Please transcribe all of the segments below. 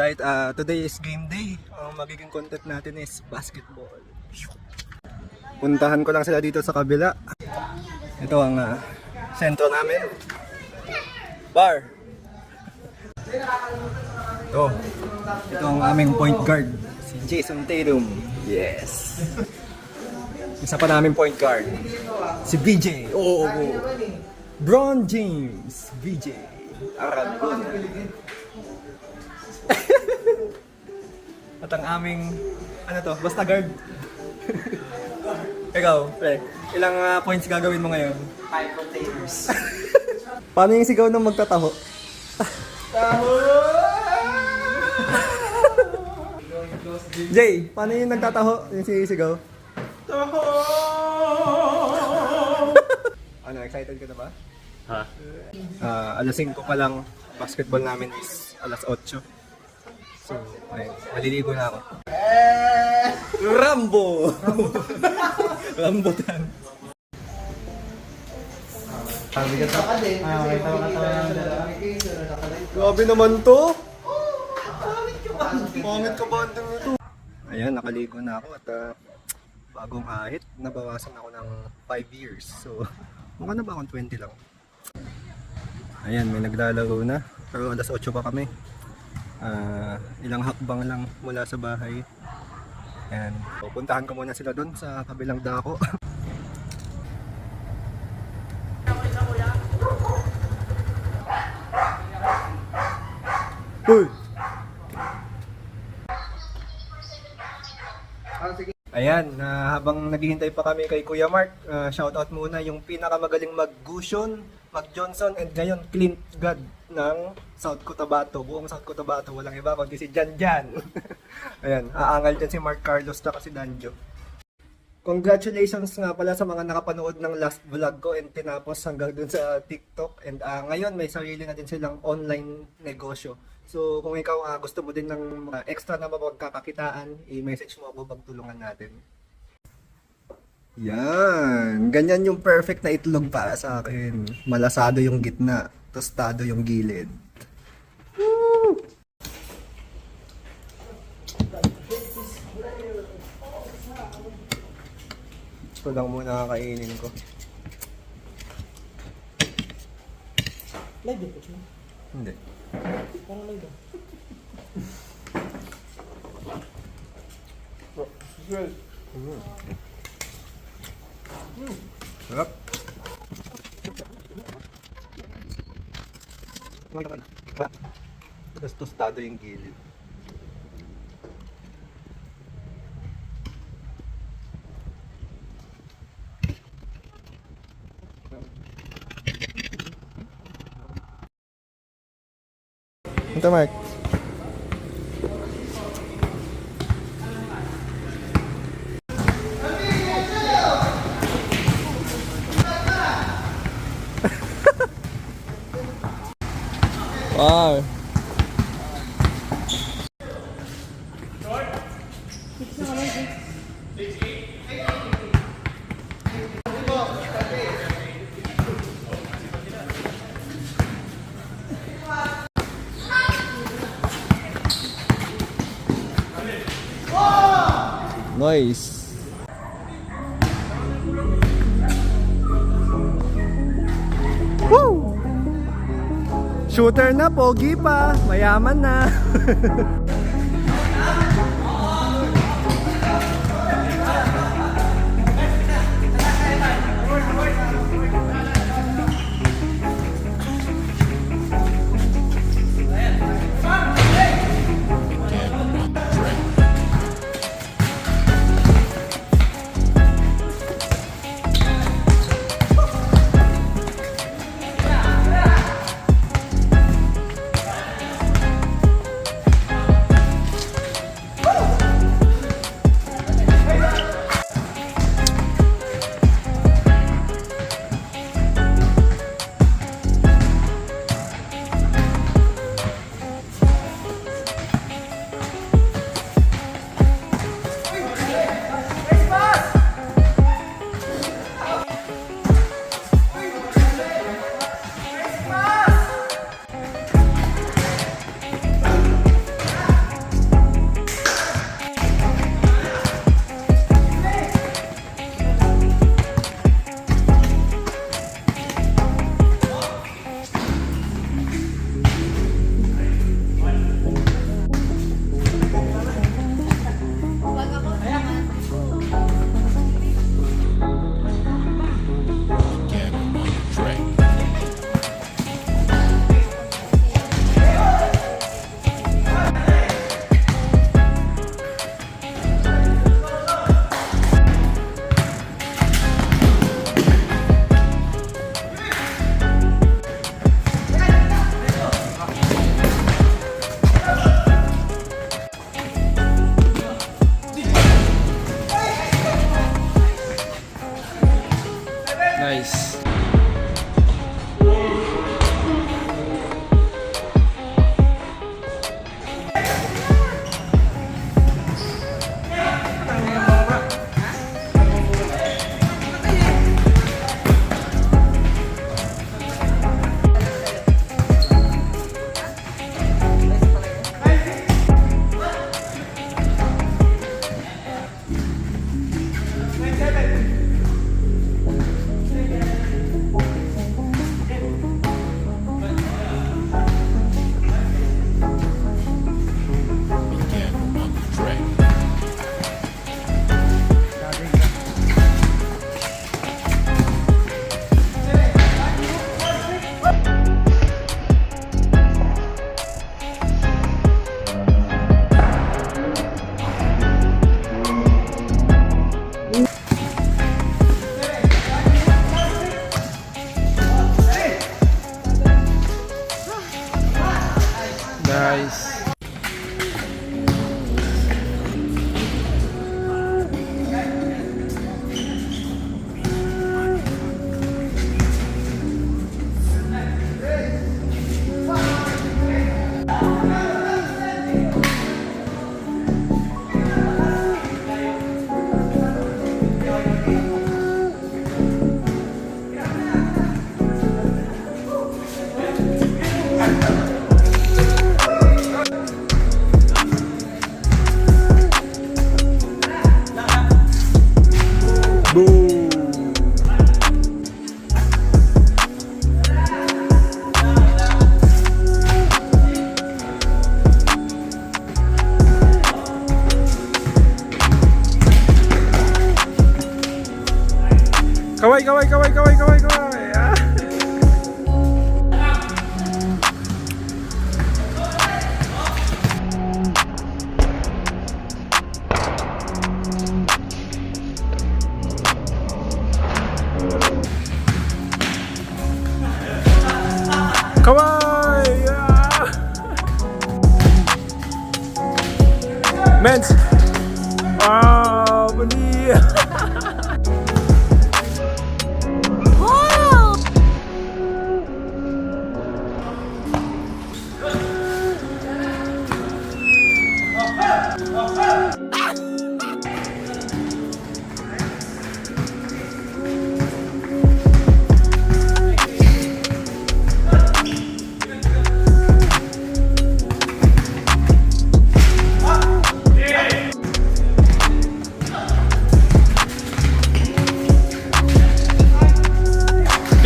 Alright, today is game day. Ang magiging content natin is basketball. Puntahan ko lang sila dito sa kabila. Ito ang sentro namin. Bar! Ito ang aming point guard. Si Jason Tatum. Yes! Isa pa namin point guard. Si VJ. Oh. Bron James. VJ. Aragon. At ang aming, basta guard. Ikaw, pre, ilang points gagawin mo ngayon? 5 containers. Paano yung sigaw ng magtataho? Taho! Jay, paano yung nagtataho? Yung sigaw? Taho! Ano, excited ka na ba? Ha? Alas 5 pa lang, basketball namin is alas 8. So, ayun, maliligo na ako. Rambo! Rambutan. Grabe naman to! Pangit ka ba ang ito? Ayan, nakaligo na ako at bagong ahit. Nabawasan ako ng 5 years. So, mukha na ba akong 20 lang? Ayan, may naglalaro na. Pero alas 8 pa kami. Ilang hakbang lang mula sa bahay. Ayan. So, puntahan ko muna sila doon sa kabilang dako. Uy! Ayan, habang naghihintay pa kami kay Kuya Mark, shoutout muna yung pinakamagaling mag-Gusion, mag-Johnson, and ngayon Clint God ng South Cotabato. Buong South Cotabato, walang iba kundi si Jan Jan. Ayan, aangal dyan si Mark Carlos na si Danjo. Congratulations nga pala sa mga nakapanood ng last vlog ko and tinapos hanggang dun sa TikTok. And ngayon may sarili na din silang online negosyo. So kung ikaw gusto mo din ng extra na mapagkakakitaan, i-message mo ako, pagtulungan natin. Yan, ganyan yung perfect na itlog para sa akin. Malasado yung gitna, tostado yung gilid. Woo! Ito lang muna kakainin ko. Live ito siya? Hindi. Parang live ito. Sarap. Tapos tostado yung gilid. Ito, Mark. Wow. Nice. Woo! Shooter na, pogi pa, mayaman na. Kaway, kaway, kaway, kaway, kaway, kaway. Ah. Kaway! Ah. Men's. Ah, mali.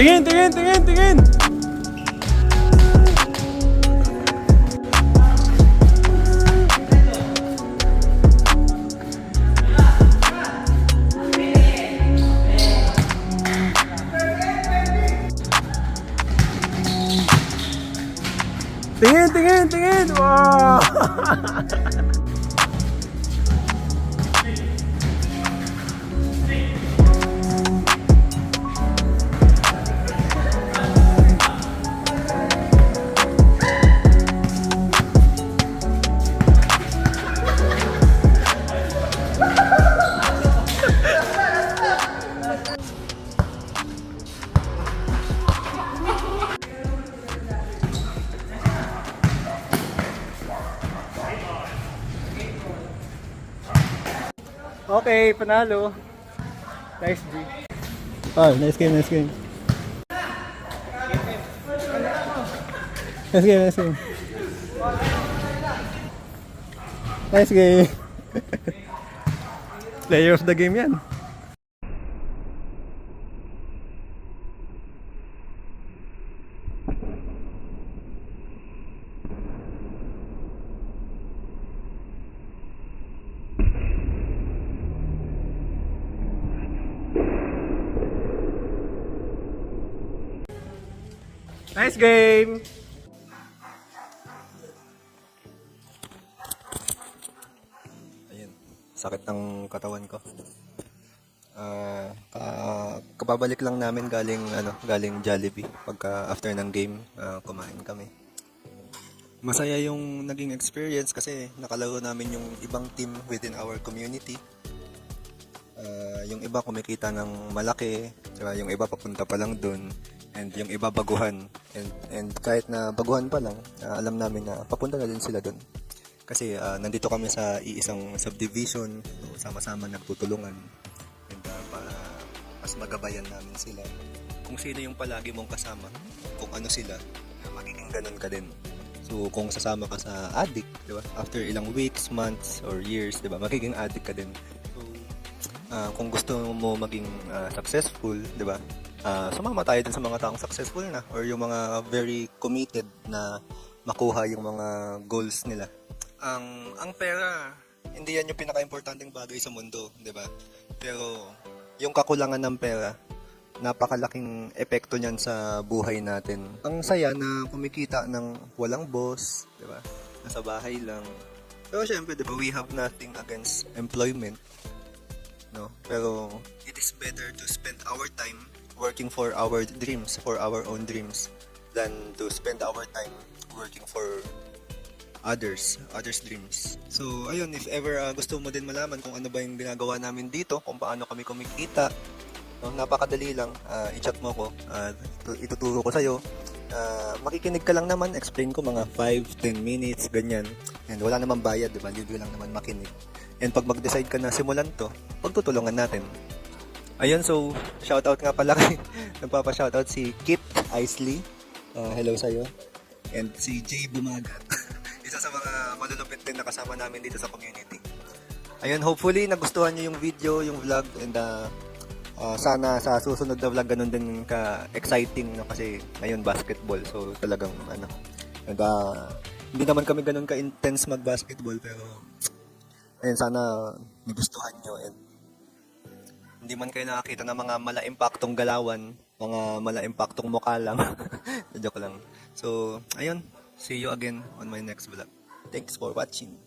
Tingin, tingin, tingin, tingin. Tingin, tingin, tingin. Wow. Okay, panalo. Nice G. Oh, nice game, nice game. Nice game, nice game. Nice game. Player of the game yan. Nice game! Ayun, sakit ng katawan ko. Kababalik lang namin galing Jollibee pagka after ng game, kumain kami. Masaya yung naging experience kasi nakalaro namin yung ibang team within our community. Yung iba kumikita ng malaki, diba? Yung iba papunta pa lang dun, and yung iba baguhan. And kahit na baguhan pa lang, alam namin na papunta na din sila dun. Kasi nandito kami sa iisang subdivision, so sama-sama nagtutulungan. And para mas magabayan namin sila. Kung sino yung palagi mong kasama, kung ano sila, magiging ganun ka din. So kung sasama ka sa addict, diba? After ilang weeks, months, or years, diba? Magiging addict ka din. Kung gusto mo maging successful, 'di ba? Sumama tayo din sa mga taong successful na or yung mga very committed na makuha yung mga goals nila. Ang pera, hindi yan yung pinaka-importanteng bagay sa mundo, 'di ba? Pero yung kakulangan ng pera, napakalaking epekto niyan sa buhay natin. Ang saya na kumikita ng walang boss, 'di ba? Nasa bahay lang. Pero syempre, 'di ba, we have nothing against employment. No, pero it is better to spend our time working for our dreams, for our own dreams, than to spend our time working for others dreams. So ayun, if ever gusto mo din malaman kung ano ba yung ginagawa namin dito, kung paano kami kumikita, no, napakadali lang, i-chat mo ko, ituturo ko sa'yo. Makikinig ka lang naman, explain ko mga 5-10 minutes, ganyan. And wala naman bayad, diba? Libre lang naman makinig. And pag mag-decide ka na simulan to, pagtutulungan natin. Ayun, so shoutout nga pala kay nagpapa-shoutout si Kit Isley. Hello sa'yo. And si Jay Bumagat. Isa sa mga malulupit din na kasama namin dito sa community. Ayun, hopefully nagustuhan nyo yung video, yung vlog, and sana sa susunod na vlog ganun din ka-exciting, no? Kasi ngayon basketball, so talagang and hindi naman kami ganun ka-intense mag-basketball, pero ayun, sana nagustuhan nyo, and hindi man kayo nakakita ng mga mala-impaktong galawan, mga mala-impaktong mukha lang. Joke lang. So, ayun. See you again on my next vlog. Thanks for watching.